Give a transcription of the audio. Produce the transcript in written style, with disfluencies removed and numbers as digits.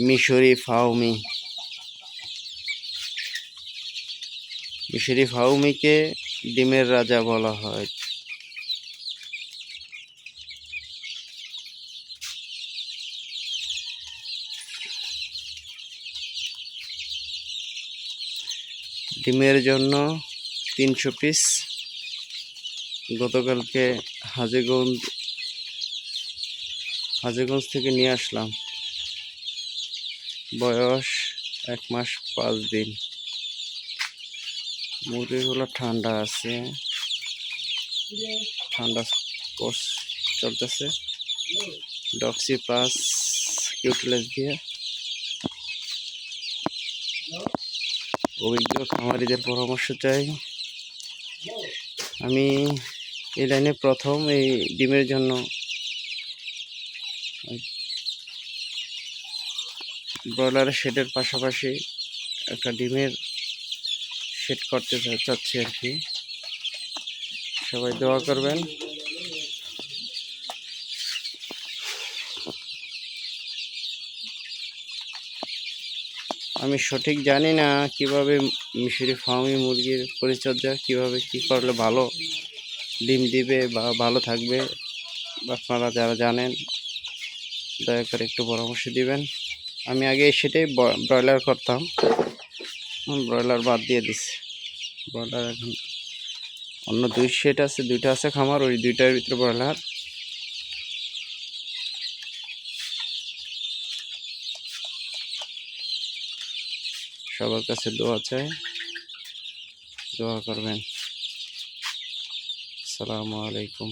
মিশরি ফাউমি। মিশরি ফাউমিকে ডিমের রাজা বলা হয়। ডিমের জন্য 300 পিস গতকালকে হাজীগঞ্জ থেকে নিয়ে আসলাম। বয়স 1 মাস 5 দিন। মুরগিগুলো ঠান্ডা আছে, ঠান্ডা কোর্স চলতেছে ডক্সি প্লাস কিউটলেস দিয়ে। অভিজ্ঞ খামারিদের পরামর্শ চাই। আমি এই লাইনে প্রথম এই ডিমের জন্য ব্রয়লারের শেডের পাশাপাশি একটা ডিমের শেড করতে চাচ্ছি আর কি। সবাই দোয়া করবেন। আমি সঠিক জানি না কিভাবে মিশরি ফার্মি মুরগির পরিচর্যা কিভাবে কি করলে ভালো ডিম দিবে বা ভালো থাকবে। আপনারা যারা জানেন দয়া করে একটু পরামর্শ দিবেন। আমি আগে সেটাই ব্রয়লার করতাম, ব্রয়লার বাদ দিয়ে দিচ্ছি। ব্রয়লার এখন অন্য 2 সেট আছে, 2টা আছে খামার, ওই 2টার ভিতরে ব্রয়লার। সবার কাছে দোয়া চাই, দোয়া করবেন। আসসালামু আলাইকুম।